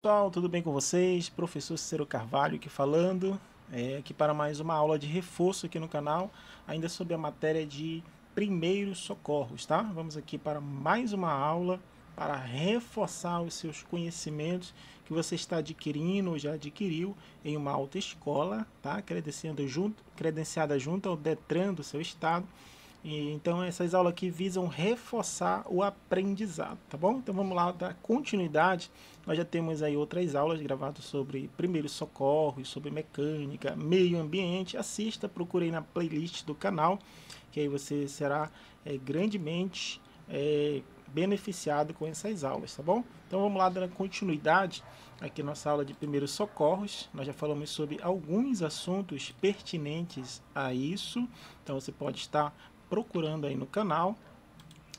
Pessoal, tudo bem com vocês? Professor Cícero Carvalho aqui falando, aqui para mais uma aula de reforço aqui no canal, ainda sobre a matéria de primeiros socorros, tá? Vamos aqui para mais uma aula para reforçar os seus conhecimentos que você está adquirindo ou já adquiriu em uma autoescola, tá? Credenciada junto ao Detran do seu estado. E, então essas aulas aqui visam reforçar o aprendizado, tá bom? Então vamos lá dar continuidade. Nós já temos aí outras aulas gravadas sobre primeiros socorros, sobre mecânica, meio ambiente. Assista, procure aí na playlist do canal, que aí você será grandemente beneficiado com essas aulas, tá bom? Então vamos lá dando continuidade aqui nossa aula de primeiros socorros. Nós já falamos sobre alguns assuntos pertinentes a isso, então você pode estar procurando aí no canal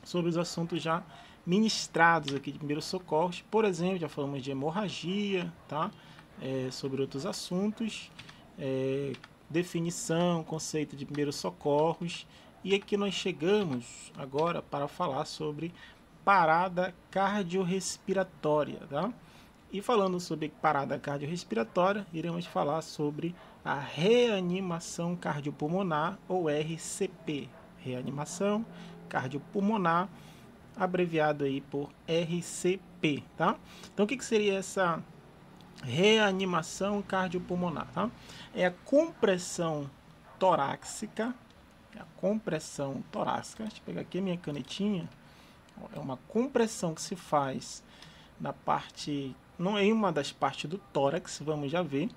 sobre os assuntos já ministrados aqui de primeiros socorros. Por exemplo, já falamos de hemorragia, tá? Sobre outros assuntos, definição, conceito de primeiros socorros. E aqui nós chegamos agora para falar sobre parada cardiorrespiratória, tá? E falando sobre parada cardiorrespiratória, iremos falar sobre a reanimação cardiopulmonar ou RCP, reanimação cardiopulmonar, abreviado aí por RCP, tá? Então o que seria essa reanimação cardiopulmonar, tá? É a compressão torácica, deixa eu pegar aqui a minha canetinha, é uma compressão que se faz na parte, não é uma das partes do tórax, vamos já ver.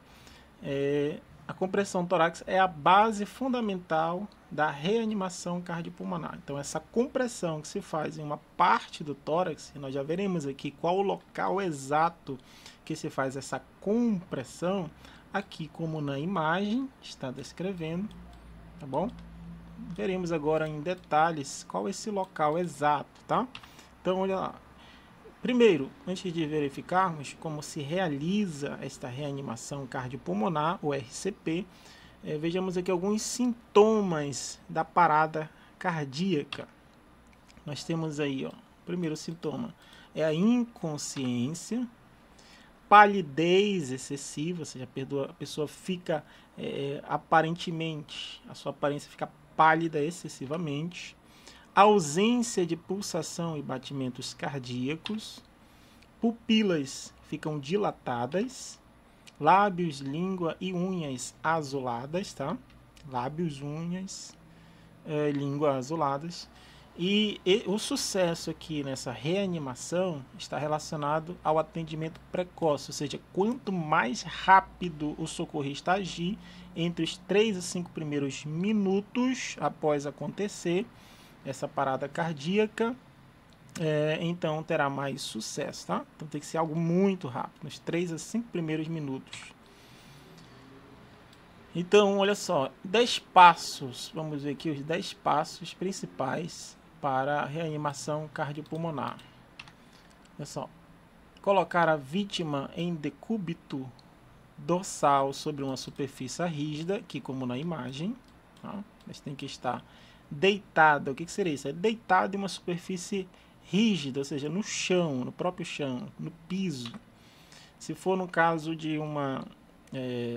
A compressão torácica é a base fundamental da reanimação cardiopulmonar. Então, essa compressão que se faz em uma parte do tórax, e nós já veremos aqui qual o local exato que se faz essa compressão, aqui como na imagem está descrevendo, tá bom? Veremos agora em detalhes qual é esse local exato, tá? Então, olha lá. Primeiro, antes de verificarmos como se realiza esta reanimação cardiopulmonar, o RCP, vejamos aqui alguns sintomas da parada cardíaca. Nós temos aí, ó, o primeiro sintoma é a inconsciência, palidez excessiva, ou seja, a pessoa fica aparentemente, a sua aparência fica pálida excessivamente, ausência de pulsação e batimentos cardíacos, pupilas ficam dilatadas, lábios, língua e unhas azuladas, tá? Lábios, unhas, língua azuladas. E o sucesso aqui nessa reanimação está relacionado ao atendimento precoce, ou seja, quanto mais rápido o socorrista agir entre os 3 a 5 primeiros minutos após acontecer essa parada cardíaca, então terá mais sucesso, tá? Então tem que ser algo muito rápido, nos 3 a 5 primeiros minutos. Então, olha só, 10 passos, vamos ver aqui os 10 passos principais para a reanimação cardiopulmonar. Olha só, colocar a vítima em decúbito dorsal sobre uma superfície rígida, aqui como na imagem, tá? Mas tem que estar deitado. O que seria isso? É deitado em uma superfície rígida, ou seja, no chão, no próprio chão, no piso. Se for no caso de uma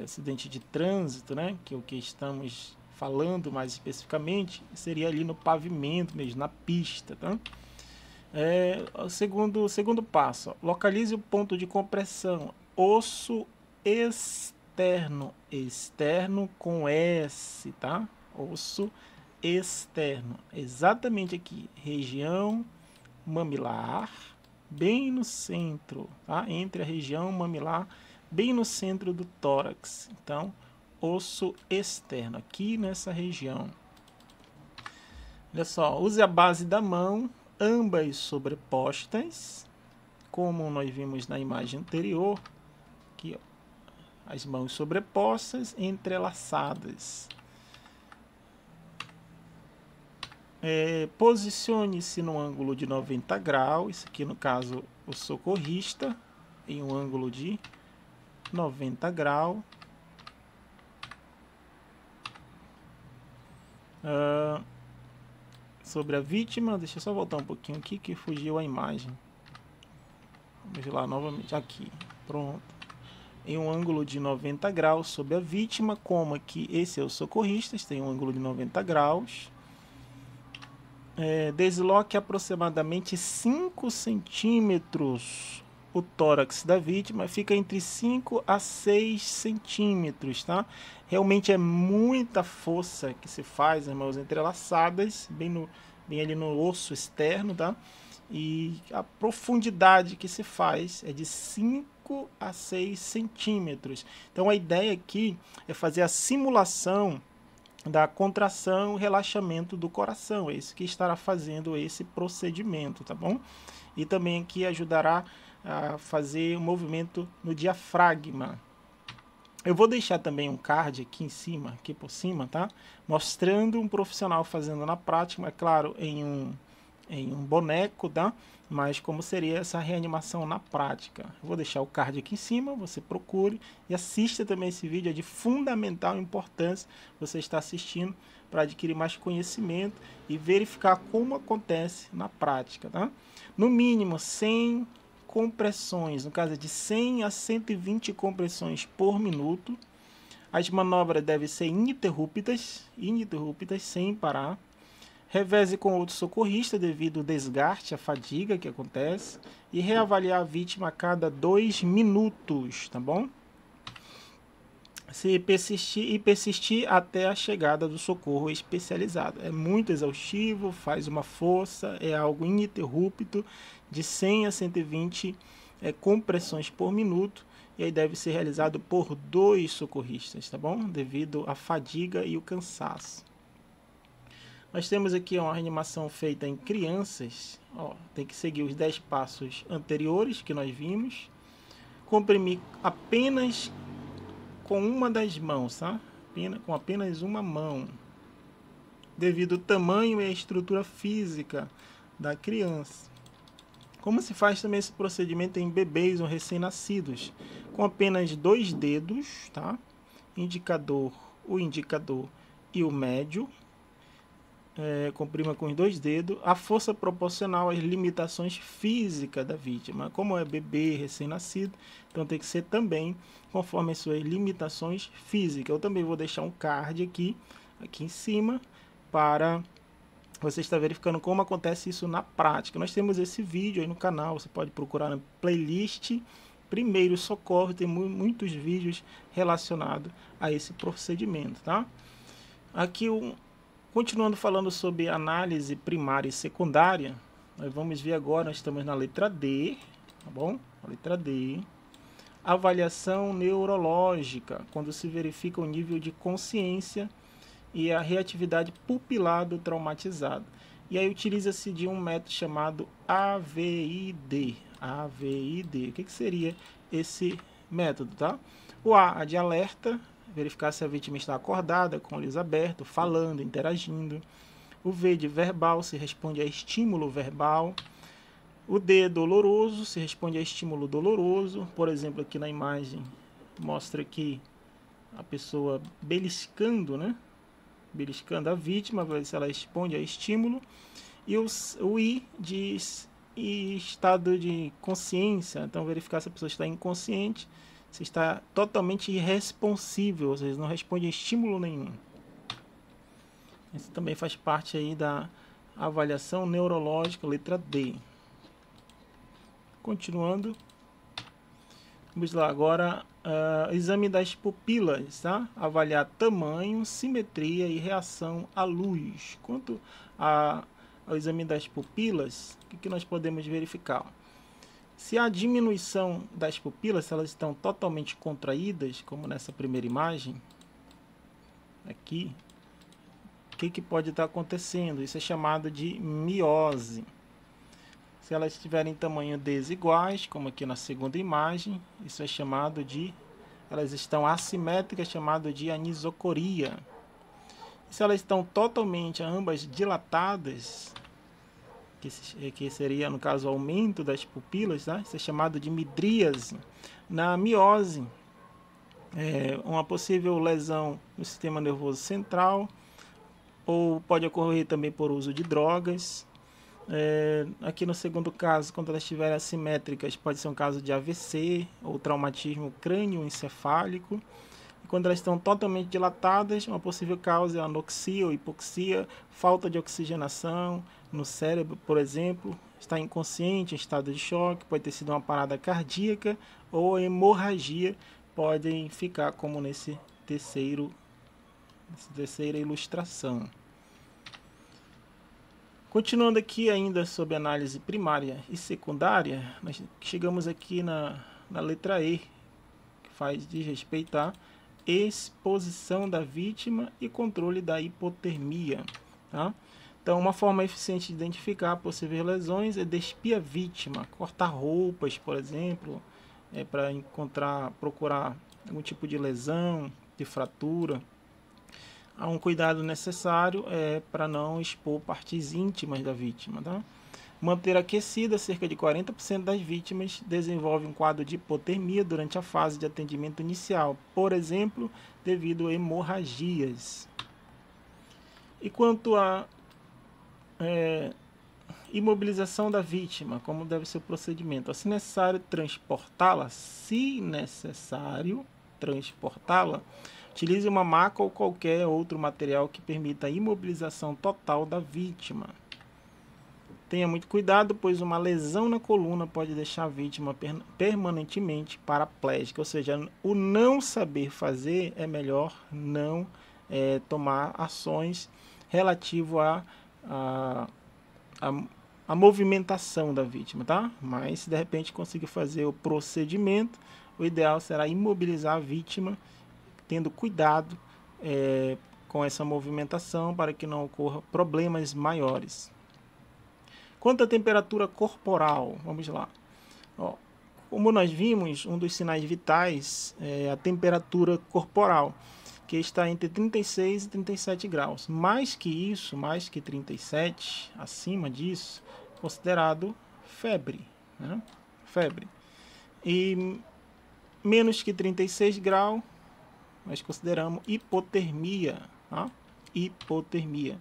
acidente de trânsito, né, que é o que estamos falando mais especificamente, seria ali no pavimento mesmo, na pista, tá? O segundo passo, ó, localize o ponto de compressão, osso externo, externo com S, tá? Osso externo, exatamente aqui, região mamilar, bem no centro, tá? Entre a região mamilar, bem no centro do tórax. Então, osso externo, aqui nessa região. Olha só, use a base da mão, ambas sobrepostas, como nós vimos na imagem anterior, aqui, ó, as mãos sobrepostas, entrelaçadas. Posicione-se no ângulo de 90 graus, isso aqui no caso o socorrista, em um ângulo de 90 graus. Sobre a vítima, deixa eu só voltar um pouquinho aqui que fugiu a imagem. Vamos lá novamente aqui. Pronto. Em um ângulo de 90 graus sobre a vítima, como aqui esse é o socorrista, tem um ângulo de 90 graus. Desloque aproximadamente 5 centímetros o tórax da vítima, fica entre 5 a 6 centímetros, tá? Realmente é muita força que se faz, as mãos entrelaçadas, bem ali no osso externo, tá? E a profundidade que se faz é de 5 a 6 centímetros. Então a ideia aqui é fazer a simulação da contração e relaxamento do coração. É isso que estará fazendo esse procedimento, tá bom? E também aqui ajudará a fazer um movimento no diafragma. Eu vou deixar também um card aqui em cima, aqui por cima, tá? Mostrando um profissional fazendo na prática, é claro, em um boneco, tá? Mas como seria essa reanimação na prática. Eu vou deixar o card aqui em cima, você procure e assista também esse vídeo, é de fundamental importância você estar assistindo para adquirir mais conhecimento e verificar como acontece na prática, tá? No mínimo 100 compressões, no caso é de 100 a 120 compressões por minuto. As manobras devem ser ininterruptas, sem parar. Reveze com outro socorrista devido ao desgaste, a fadiga que acontece. E reavaliar a vítima a cada 2 minutos, tá bom? Se persistir até a chegada do socorro especializado. É muito exaustivo, faz uma força, é algo ininterrupto, de 100 a 120 compressões por minuto. E aí deve ser realizado por 2 socorristas, tá bom? Devido à fadiga e o cansaço. Nós temos aqui uma reanimação feita em crianças. Ó, tem que seguir os 10 passos anteriores que nós vimos. Comprimir apenas com uma das mãos, tá? Com apenas uma mão. Devido ao tamanho e à estrutura física da criança. Como se faz também esse procedimento em bebês ou recém-nascidos? Com apenas 2 dedos, tá? O indicador e o médio. Comprima com os 2 dedos, a força proporcional às limitações físicas da vítima. Como é bebê recém-nascido, então tem que ser também conforme as suas limitações físicas. Eu também vou deixar um card aqui em cima, para você estar verificando como acontece isso na prática. Nós temos esse vídeo aí no canal, você pode procurar na playlist Primeiro Socorro, tem muitos vídeos relacionados a esse procedimento, tá? Aqui continuando falando sobre análise primária e secundária, nós vamos ver agora, nós estamos na letra D, tá bom? A letra D. Avaliação neurológica, quando se verifica o nível de consciência e a reatividade pupilar do traumatizado. E aí utiliza-se de um método chamado AVID. AVID. O que seria esse método, tá? O A de alerta, verificar se a vítima está acordada, com olhos abertos, falando, interagindo. O V de verbal, se responde a estímulo verbal. O D doloroso, se responde a estímulo doloroso. Por exemplo, aqui na imagem mostra aqui a pessoa beliscando, né? Beliscando a vítima, para ver se ela responde a estímulo. E o I de estado de consciência, então verificar se a pessoa está inconsciente, se está totalmente irresponsível, ou seja, não responde a estímulo nenhum. Isso também faz parte aí da avaliação neurológica, letra D. Continuando, vamos lá agora, exame das pupilas, tá? Avaliar tamanho, simetria e reação à luz. Quanto ao exame das pupilas, o que nós podemos verificar? Se há diminuição das pupilas, se elas estão totalmente contraídas, como nessa primeira imagem, aqui, o que pode estar acontecendo? Isso é chamado de miose. Se elas estiverem em tamanho desiguais, como aqui na segunda imagem, isso é chamado de, elas estão assimétricas, chamado de anisocoria. Se elas estão totalmente ambas dilatadas, que seria, no caso, o aumento das pupilas, tá? Isso é chamado de midríase. Na miose, uma possível lesão no sistema nervoso central, ou pode ocorrer também por uso de drogas. Aqui no segundo caso, quando elas estiverem assimétricas, pode ser um caso de AVC ou traumatismo crânioencefálico. E quando elas estão totalmente dilatadas, uma possível causa é anoxia ou hipoxia, falta de oxigenação no cérebro, por exemplo, está inconsciente, em estado de choque, pode ter sido uma parada cardíaca ou hemorragia, podem ficar como nessa terceira ilustração. Continuando aqui ainda sobre análise primária e secundária, nós chegamos aqui na letra E, que faz de respeitar exposição da vítima e controle da hipotermia. Tá? Então, uma forma eficiente de identificar possíveis lesões é despir a vítima, cortar roupas, por exemplo, para procurar algum tipo de lesão, de fratura. Há um cuidado necessário para não expor partes íntimas da vítima. Tá? Manter aquecida, cerca de 40% das vítimas desenvolve um quadro de hipotermia durante a fase de atendimento inicial, por exemplo, devido a hemorragias. E quanto à imobilização da vítima, como deve ser o procedimento? Se necessário transportá-la, utilize uma maca ou qualquer outro material que permita a imobilização total da vítima. Tenha muito cuidado, pois uma lesão na coluna pode deixar a vítima permanentemente paraplégica. Ou seja, o não saber fazer é melhor não tomar ações relativo à movimentação da vítima, tá? Mas se de repente conseguir fazer o procedimento, o ideal será imobilizar a vítima, tendo cuidado com essa movimentação para que não ocorra problemas maiores. Quanto à temperatura corporal, vamos lá. Como nós vimos, um dos sinais vitais é a temperatura corporal, que está entre 36 e 37 graus. Mais que isso, mais que 37, acima disso, considerado febre. Né? Febre. E menos que 36 graus, nós consideramos hipotermia. Tá? Hipotermia.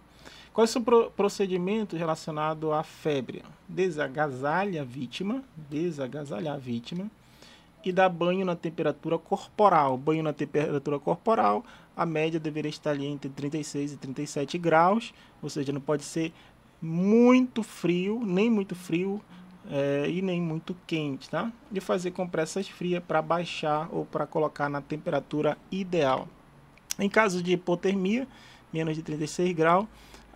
Quais são os procedimentos relacionados à febre? Desagasalha a vítima e dar banho na temperatura corporal. Banho na temperatura corporal, a média deveria estar ali entre 36 e 37 graus, ou seja, não pode ser muito frio, nem muito frio e nem muito quente, tá? E fazer compressas frias para baixar ou para colocar na temperatura ideal. Em caso de hipotermia, menos de 36 graus,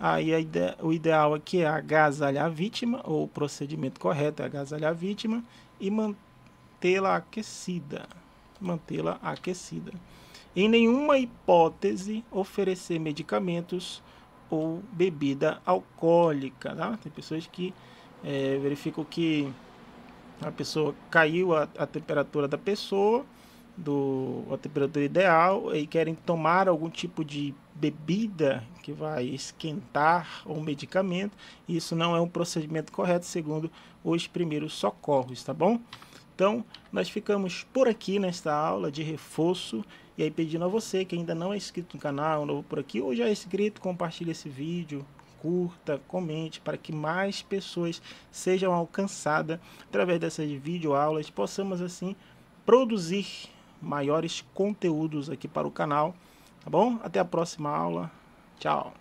aí o ideal aqui é agasalhar a vítima, ou o procedimento correto é agasalhar a vítima e mantê-la aquecida. Em nenhuma hipótese oferecer medicamentos ou bebida alcoólica. Tá? Tem pessoas que verificam que a pessoa caiu a temperatura da pessoa, a temperatura ideal, e querem tomar algum tipo de bebida que vai esquentar ou medicamento. Isso não é um procedimento correto segundo os primeiros socorros, tá bom? Então, nós ficamos por aqui nesta aula de reforço. E aí, pedindo a você que ainda não é inscrito no canal, novo por aqui, ou já é inscrito, compartilhe esse vídeo, curta, comente, para que mais pessoas sejam alcançadas através dessas videoaulas, possamos assim produzir maiores conteúdos aqui para o canal, tá bom? Até a próxima aula. Tchau!